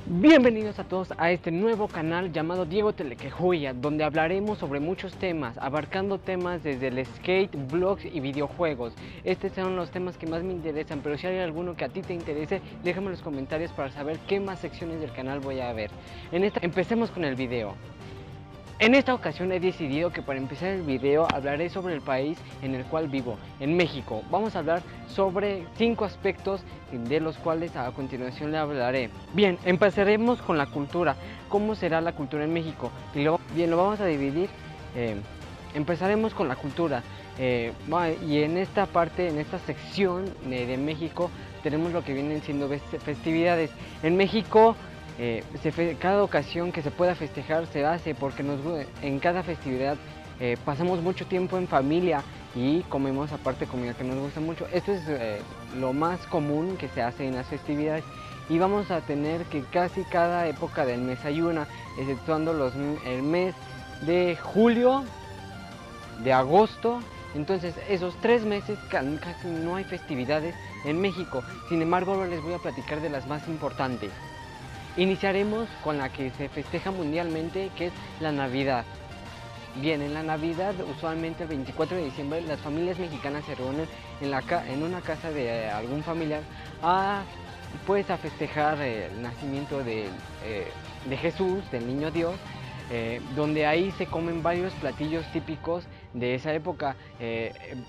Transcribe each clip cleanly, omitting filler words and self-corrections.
Bienvenidos a todos a este nuevo canal llamado Diego Telequejoya, donde hablaremos sobre muchos temas, abarcando temas desde el skate, vlogs y videojuegos. Estos son los temas que más me interesan, pero si hay alguno que a ti te interese, déjame en los comentarios para saber qué más secciones del canal voy a ver. Empecemos con el video. En esta ocasión he decidido que para empezar el video hablaré sobre el país en el cual vivo, en México. Vamos a hablar sobre 5 aspectos de los cuales a continuación le hablaré. Bien, empezaremos con la cultura. ¿Cómo será la cultura en México? Bien, lo vamos a dividir. Empezaremos con la cultura. Y en esta parte, en esta sección de México, tenemos lo que vienen siendo festividades. En México, cada ocasión que se pueda festejar se hace porque en cada festividad pasamos mucho tiempo en familia y comemos aparte comida que nos gusta mucho. Esto es lo más común que se hace en las festividades, y vamos a tener que casi cada época del mes hay una, exceptuando el mes de julio, de agosto. Entonces esos 3 meses casi no hay festividades en México. Sin embargo, ahora les voy a platicar de las más importantes. Iniciaremos con la que se festeja mundialmente, que es la Navidad. Bien, en la Navidad, usualmente el 24 de diciembre, las familias mexicanas se reúnen en una casa de algún familiar a festejar el nacimiento de Jesús, del niño Dios, donde ahí se comen varios platillos típicos de esa época.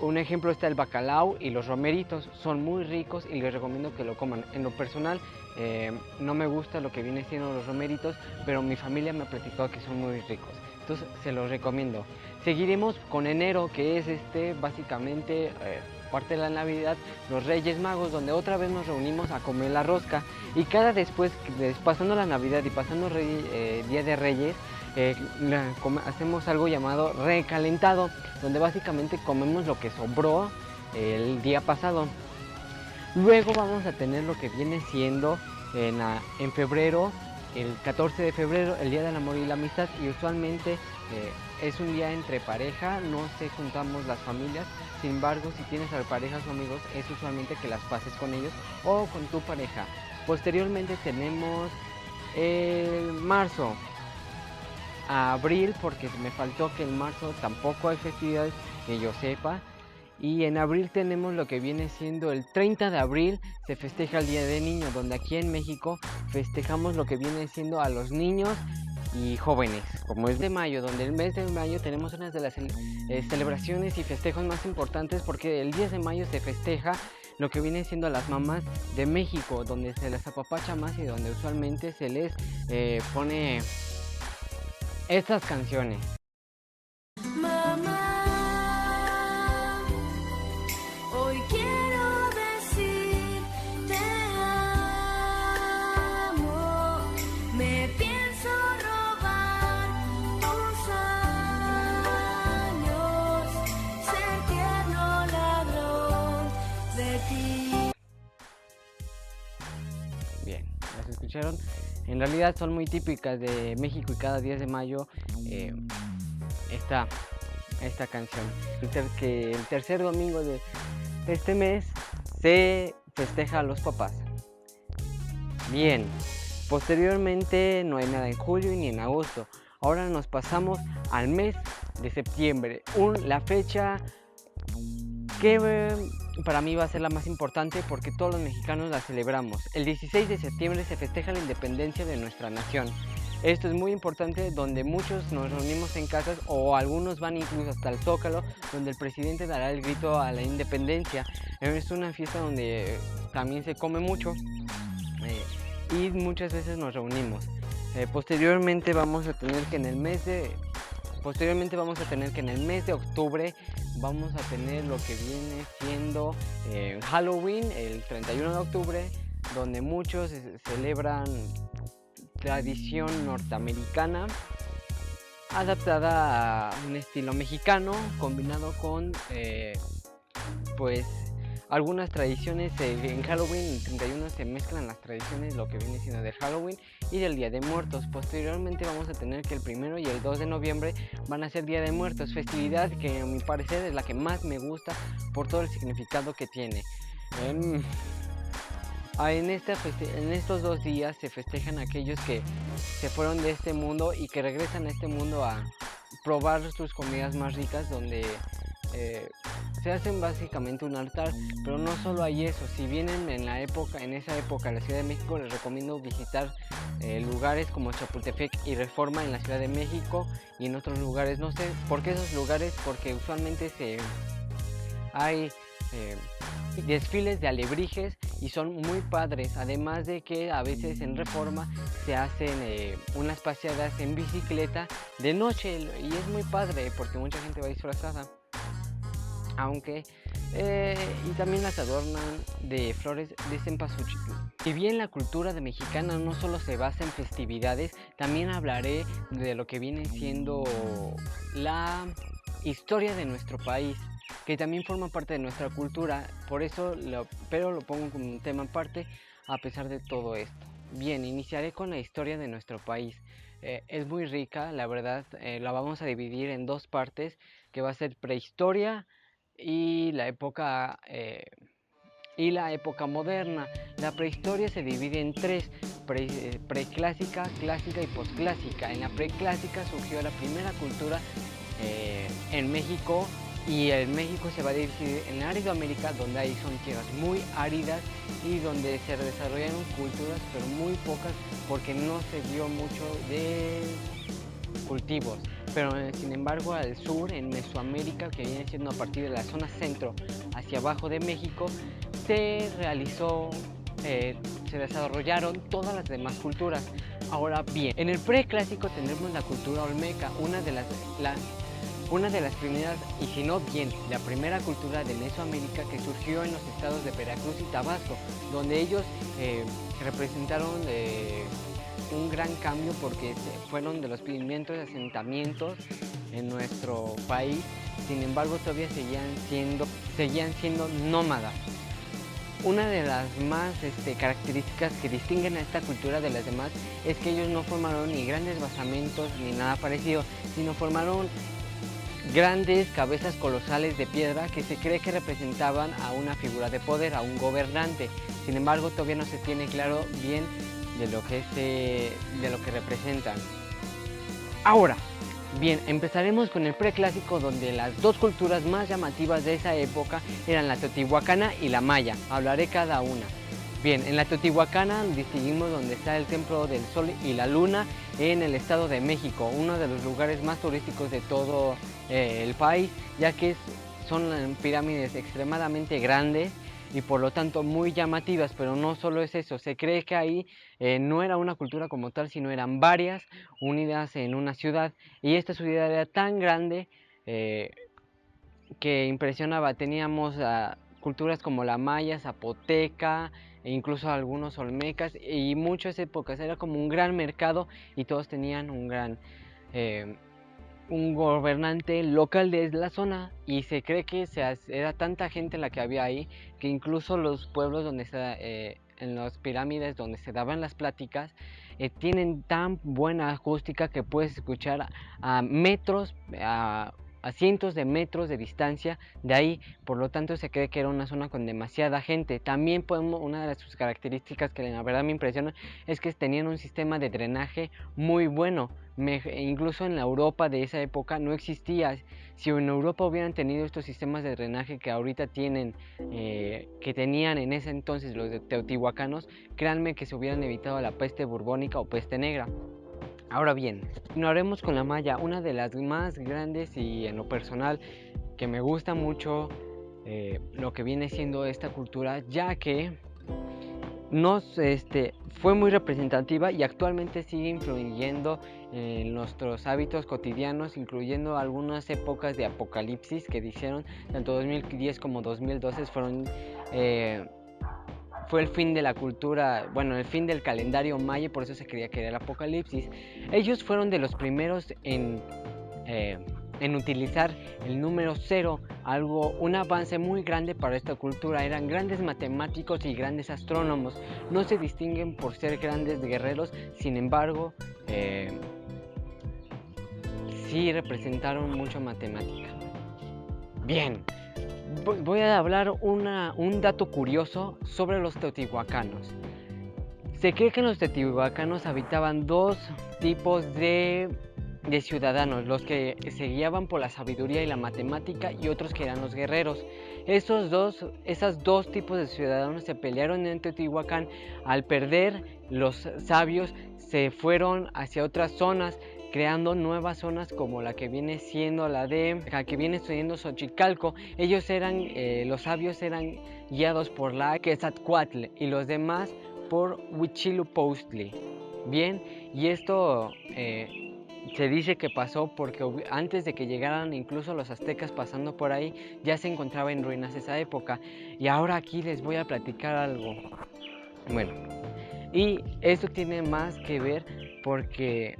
Un ejemplo está el bacalao y los romeritos, son muy ricos y les recomiendo que lo coman. En lo personal, no me gusta lo que viene siendo los romeritos, pero mi familia me ha platicado que son muy ricos, entonces se los recomiendo. Seguiremos con enero, que es básicamente parte de la Navidad, los Reyes Magos, donde otra vez nos reunimos a comer la rosca. Y pasando la Navidad y pasando Día de Reyes, hacemos algo llamado recalentado, donde básicamente comemos lo que sobró el día pasado. Luego vamos a tener lo que viene siendo en febrero, el 14 de febrero, el Día del Amor y la Amistad, y usualmente es un día entre pareja, no se juntamos las familias. Sin embargo, si tienes a parejas o amigos, es usualmente que las pases con ellos o con tu pareja. Posteriormente tenemos marzo, a abril, porque me faltó que en marzo tampoco hay festividades que yo sepa. Y en abril tenemos lo que viene siendo el 30 de abril, se festeja el Día del Niño, donde aquí en México festejamos lo que viene siendo a los niños y jóvenes, como es de mayo, donde el mes de mayo tenemos una de las celebraciones y festejos más importantes, porque el 10 de mayo se festeja lo que viene siendo a las mamás de México, donde se les apapacha más y donde usualmente se les pone estas canciones. Bien, las escucharon. En realidad son muy típicas de México y cada 10 de mayo esta canción. Que el tercer domingo de este mes se festeja a los papás. Bien, posteriormente no hay nada en julio ni en agosto. Ahora nos pasamos al mes de septiembre, la fecha que para mí va a ser la más importante porque todos los mexicanos la celebramos. El 16 de septiembre se festeja la independencia de nuestra nación. Esto es muy importante, donde muchos nos reunimos en casas o algunos van incluso hasta el Zócalo, donde el presidente dará el grito a la independencia. Es una fiesta donde también se come mucho y muchas veces nos reunimos. Posteriormente vamos a tener que en el mes de octubre vamos a tener lo que viene siendo Halloween, el 31 de octubre, donde muchos celebran tradición norteamericana adaptada a un estilo mexicano, combinado con algunas tradiciones. En Halloween, el 31, se mezclan las tradiciones, lo que viene siendo de Halloween y del Día de Muertos. Posteriormente vamos a tener que el 1 y el 2 de noviembre van a ser Día de Muertos, festividad que a mi parecer es la que más me gusta por todo el significado que tiene. En estos 2 días se festejan aquellos que se fueron de este mundo y que regresan a este mundo a probar sus comidas más ricas, donde eh, se hacen básicamente un altar. Pero no solo hay eso, si vienen en esa época a la Ciudad de México, les recomiendo visitar lugares como Chapultepec y Reforma en la Ciudad de México, y en otros lugares. No sé por qué esos lugares, porque usualmente hay desfiles de alebrijes y son muy padres, además de que a veces en Reforma se hacen unas paseadas en bicicleta de noche, y es muy padre porque mucha gente va disfrazada, aunque y también las adornan de flores de cempasúchil. Si bien la cultura de mexicana no solo se basa en festividades, también hablaré de lo que viene siendo la historia de nuestro país, que también forma parte de nuestra cultura, pero lo pongo como un tema aparte a pesar de todo esto. Bien, iniciaré con la historia de nuestro país. Es muy rica, la verdad. La vamos a dividir en dos partes, que va a ser prehistoria y la época moderna. La prehistoria se divide en tres: preclásica, clásica y posclásica. En la preclásica surgió la primera cultura en México, y en México se va a dirigir en Aridoamérica, donde ahí son tierras muy áridas y donde se desarrollaron culturas, pero muy pocas, porque no se dio mucho de cultivos. Pero sin embargo, al sur, en Mesoamérica, que viene siendo a partir de la zona centro hacia abajo de México, se desarrollaron todas las demás culturas. Ahora bien, en el preclásico tendremos la cultura olmeca, una de las primeras, y si no bien, la primera cultura de Mesoamérica, que surgió en los estados de Veracruz y Tabasco, donde ellos representaron un gran cambio, porque fueron de los primeros asentamientos en nuestro país. Sin embargo, todavía seguían siendo nómadas. Una de las más características que distinguen a esta cultura de las demás es que ellos no formaron ni grandes basamentos ni nada parecido, sino formaron grandes cabezas colosales de piedra que se cree que representaban a una figura de poder, a un gobernante. Sin embargo, todavía no se tiene claro bien de lo que representan. Ahora, bien, empezaremos con el preclásico, donde las dos culturas más llamativas de esa época eran la teotihuacana y la maya. Hablaré cada una. Bien, en la teotihuacana distinguimos donde está el Templo del Sol y la Luna en el Estado de México, uno de los lugares más turísticos de todo el país, ya que son pirámides extremadamente grandes y por lo tanto muy llamativas. Pero no solo es eso, se cree que ahí no era una cultura como tal, sino eran varias unidas en una ciudad, y esta ciudad era tan grande que impresionaba. Teníamos culturas como la maya, zapoteca, e incluso algunos olmecas y muchas épocas. Era como un gran mercado y todos tenían un gobernante local de la zona, y se cree que era tanta gente la que había ahí, que incluso los pueblos en las pirámides donde se daban las pláticas tienen tan buena acústica que puedes escuchar a metros, a cientos de metros de distancia de ahí. Por lo tanto, se cree que era una zona con demasiada gente. También una de sus características que la verdad me impresiona es que tenían un sistema de drenaje muy bueno. Incluso en la Europa de esa época no existía. Si en Europa hubieran tenido estos sistemas de drenaje que ahorita tienen, que tenían en ese entonces los de teotihuacanos, créanme que se hubieran evitado la peste burbónica o peste negra. Ahora bien, continuaremos con la maya, una de las más grandes, y en lo personal que me gusta mucho lo que viene siendo esta cultura, ya que fue muy representativa y actualmente sigue influyendo en nuestros hábitos cotidianos, incluyendo algunas épocas de apocalipsis que dijeron, tanto 2010 como 2012 fue el fin de la cultura, bueno, el fin del calendario maya, por eso se creía que era el apocalipsis. Ellos fueron de los primeros en utilizar el número 0, un avance muy grande para esta cultura. Eran grandes matemáticos y grandes astrónomos. No se distinguen por ser grandes guerreros, sin embargo, sí representaron mucha matemática. Bien, Voy a hablar un dato curioso sobre los teotihuacanos. Se cree que en los teotihuacanos habitaban dos tipos de ciudadanos, los que se guiaban por la sabiduría y la matemática y otros que eran los guerreros. Esos dos tipos de ciudadanos se pelearon en Teotihuacán. Al perder, los sabios se fueron hacia otras zonas, creando nuevas zonas como la que viene siendo la que viene siendo Xochicalco. Los sabios eran guiados por la Quetzalcoatl y los demás por Huitzilopochtli. Bien, y esto se dice que pasó porque antes de que llegaran incluso los aztecas pasando por ahí, ya se encontraba en ruinas esa época. Y ahora aquí les voy a platicar algo. Bueno, y esto tiene más que ver porque,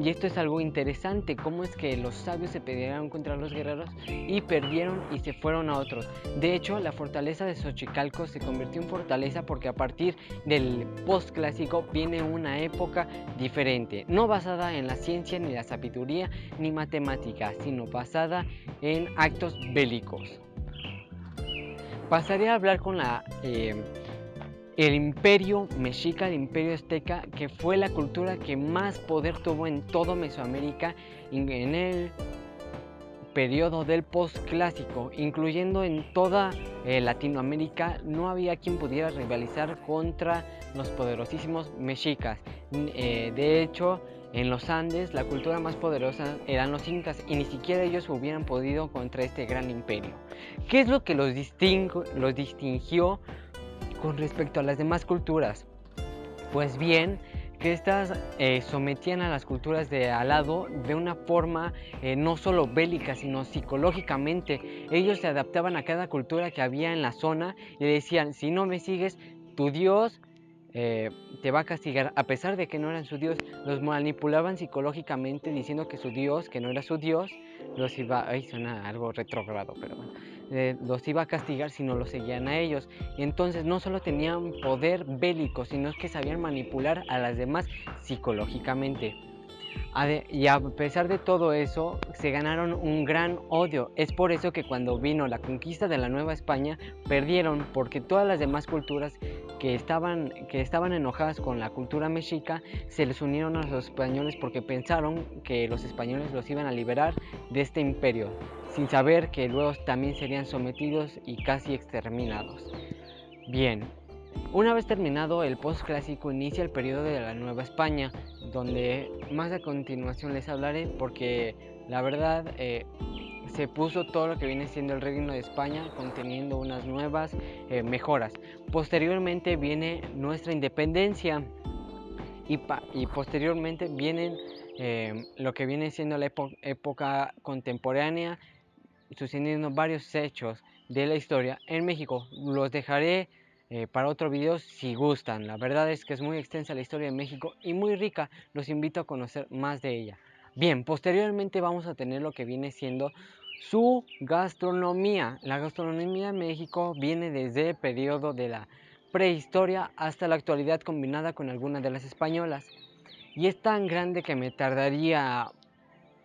y esto es algo interesante, cómo es que los sabios se pelearon contra los guerreros y perdieron y se fueron a otros. De hecho, la fortaleza de Xochicalco se convirtió en fortaleza porque a partir del postclásico viene una época diferente, no basada en la ciencia, ni la sabiduría, ni matemática, sino basada en actos bélicos. Pasaré a hablar con el imperio mexica, el imperio azteca, que fue la cultura que más poder tuvo en todo Mesoamérica en el periodo del postclásico, incluyendo en toda Latinoamérica. No había quien pudiera rivalizar contra los poderosísimos mexicas. De hecho, en los Andes la cultura más poderosa eran los incas y ni siquiera ellos hubieran podido contra este gran imperio. ¿Qué es lo que los distingió con respecto a las demás culturas? Pues bien, que estas sometían a las culturas de al lado de una forma no solo bélica, sino psicológicamente. Ellos se adaptaban a cada cultura que había en la zona y decían: si no me sigues, tu Dios te va a castigar. A pesar de que no eran su Dios, los manipulaban psicológicamente diciendo que su Dios, que no era su Dios, los iba... Ay, suena algo retrógrado, pero bueno. Los iba a castigar si no los seguían a ellos. Y entonces no solo tenían poder bélico, sino que sabían manipular a las demás psicológicamente. Y a pesar de todo eso, se ganaron un gran odio. Es por eso que cuando vino la conquista de la Nueva España, perdieron, porque todas las demás culturas que estaban enojadas con la cultura mexica se les unieron a los españoles porque pensaron que los españoles los iban a liberar de este imperio, sin saber que luego también serían sometidos y casi exterminados. Bien, una vez terminado el postclásico, inicia el periodo de la Nueva España, donde más a continuación les hablaré, porque la verdad se puso todo lo que viene siendo el Reino de España, conteniendo unas nuevas mejoras. Posteriormente viene nuestra independencia y posteriormente vienen lo que viene siendo la época contemporánea, sucediendo varios hechos de la historia en México. Los dejaré para otro video si gustan. La verdad es que es muy extensa la historia de México y muy rica. Los invito a conocer más de ella. Bien, posteriormente vamos a tener lo que viene siendo su gastronomía. La gastronomía de México viene desde el periodo de la prehistoria hasta la actualidad, combinada con algunas de las españolas. Y es tan grande que me tardaría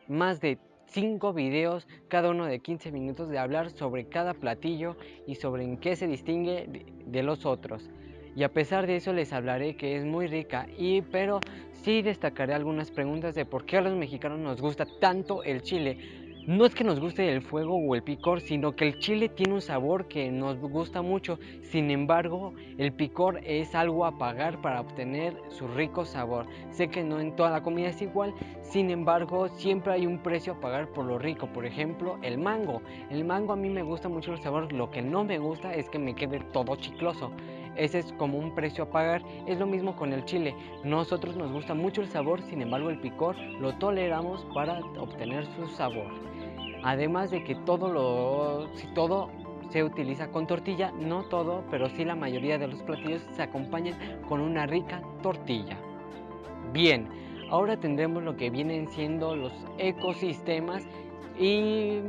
más de 5 videos, cada uno de 15 minutos, de hablar sobre cada platillo y sobre en qué se distingue de los otros. Y a pesar de eso les hablaré que es muy rica, pero sí destacaré algunas preguntas de por qué a los mexicanos nos gusta tanto el chile. No es que nos guste el fuego o el picor, sino que el chile tiene un sabor que nos gusta mucho. Sin embargo, el picor es algo a pagar para obtener su rico sabor. Sé que no en toda la comida es igual, sin embargo, siempre hay un precio a pagar por lo rico. Por ejemplo, el mango. El mango a mí me gusta mucho el sabor, lo que no me gusta es que me quede todo chicloso. Ese es como un precio a pagar. Es lo mismo con el chile. Nosotros nos gusta mucho el sabor, sin embargo el picor lo toleramos para obtener su sabor. Además de que todo se utiliza con tortilla, no todo, pero sí la mayoría de los platillos se acompañan con una rica tortilla. Bien, ahora tendremos lo que vienen siendo los ecosistemas y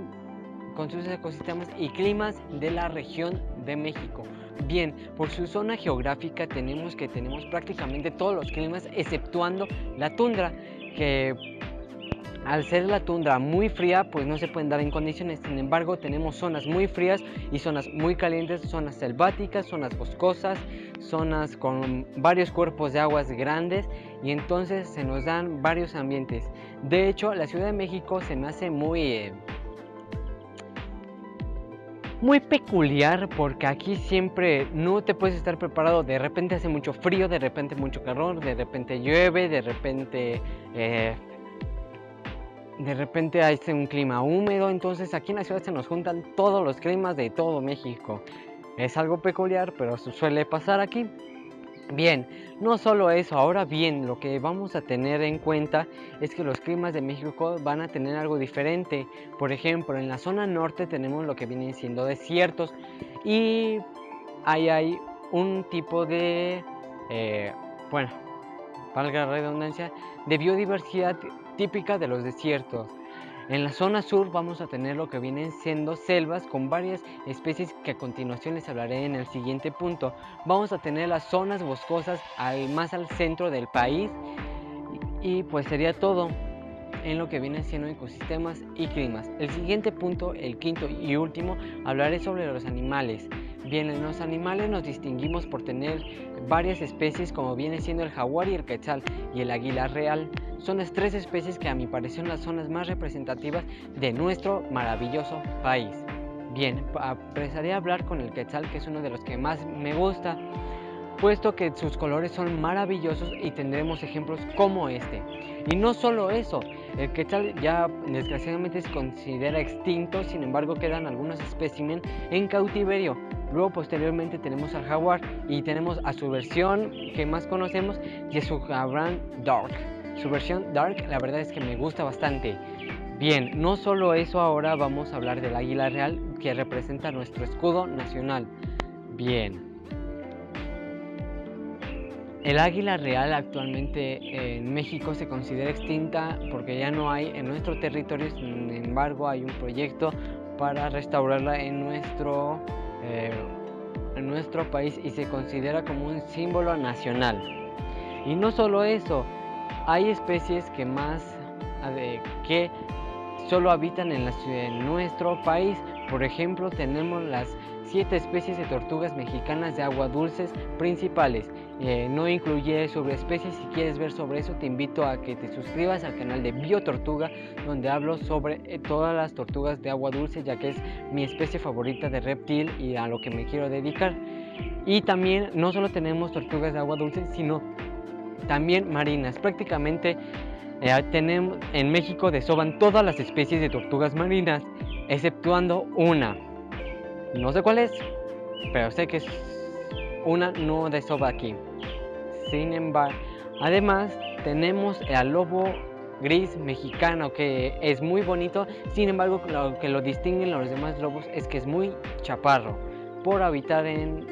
con sus ecosistemas y climas de la región de México. Bien, por su zona geográfica tenemos prácticamente todos los climas, exceptuando la tundra, que Al ser la tundra muy fría, pues no se pueden dar en condiciones. Sin embargo, tenemos zonas muy frías y zonas muy calientes, zonas selváticas, zonas boscosas, zonas con varios cuerpos de aguas grandes, y entonces se nos dan varios ambientes. De hecho, la Ciudad de México se me hace muy peculiar, porque aquí siempre no te puedes estar preparado. De repente hace mucho frío, de repente mucho calor, de repente llueve, de repente hace un clima húmedo. Entonces aquí en la ciudad se nos juntan todos los climas de todo México. Es algo peculiar, pero suele pasar aquí. Bien, no solo eso, ahora bien, lo que vamos a tener en cuenta es que los climas de México van a tener algo diferente. Por ejemplo, en la zona norte tenemos lo que vienen siendo desiertos, y ahí hay un tipo de, bueno, valga la redundancia, de biodiversidad típica de los desiertos. En la zona sur vamos a tener lo que vienen siendo selvas con varias especies que a continuación les hablaré en el siguiente punto. Vamos a tener las zonas boscosas más al centro del país, y pues sería todo en lo que vienen siendo ecosistemas y climas. El siguiente punto, el quinto y último, hablaré sobre los animales. Bien, en los animales nos distinguimos por tener varias especies, como viene siendo el jaguar y el quetzal y el águila real. Son las tres especies que a mi parecer son las zonas más representativas de nuestro maravilloso país. Bien, empezaré a hablar con el quetzal, que es uno de los que más me gusta, puesto que sus colores son maravillosos y tendremos ejemplos como este. Y no solo eso, el quetzal ya desgraciadamente se considera extinto, sin embargo quedan algunos especímenes en cautiverio. Luego posteriormente tenemos al jaguar, y tenemos a su versión que más conocemos, y es su jaguar dark. Su versión dark la verdad es que me gusta bastante. Bien, no solo eso, ahora vamos a hablar del águila real, que representa nuestro escudo nacional. Bien, el águila real actualmente en México se considera extinta porque ya no hay en nuestro territorio. Sin embargo, hay un proyecto para restaurarla en nuestro país, y se considera como un símbolo nacional. Y no solo eso, hay especies que solo habitan en nuestro país. Por ejemplo, tenemos las 7 especies de tortugas mexicanas de agua dulces principales. No incluye subespecies. Si quieres ver sobre eso, te invito a que te suscribas al canal de Biotortuga, donde hablo sobre todas las tortugas de agua dulce, ya que es mi especie favorita de reptil y a lo que me quiero dedicar. Y también no solo tenemos tortugas de agua dulce, sino también marinas. Prácticamente tenemos en México desoban todas las especies de tortugas marinas, exceptuando una. No sé cuál es, pero sé que es una, no desova aquí. Sin embargo, además tenemos al lobo gris mexicano, que es muy bonito. Sin embargo, lo que lo distingue a los demás lobos es que es muy chaparro, por habitar en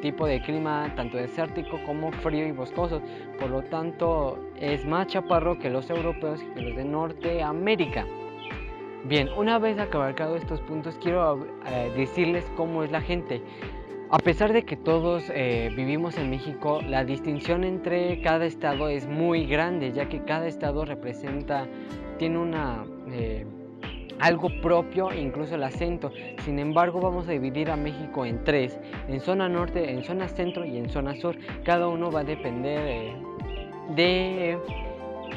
tipo de clima tanto desértico como frío y boscoso. Por lo tanto, es más chaparro que los europeos y que los de Norteamérica. Bien, una vez abarcado estos puntos, quiero decirles cómo es la gente. A pesar de que todos vivimos en México, la distinción entre cada estado es muy grande, ya que cada estado tiene algo propio, incluso el acento. Sin embargo, vamos a dividir a México en 3, en zona norte, en zona centro y en zona sur. Cada uno va a depender de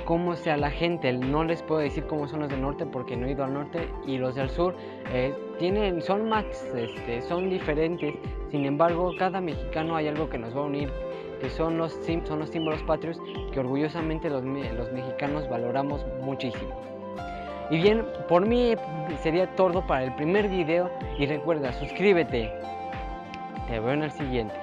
cómo sea la gente. No les puedo decir cómo son los del norte porque no he ido al norte, y los del sur son diferentes. Sin embargo, cada mexicano hay algo que nos va a unir, que son los símbolos patrios, que orgullosamente los mexicanos valoramos muchísimo. Y bien, por mí sería todo para el primer video, y recuerda, suscríbete. Te veo en el siguiente.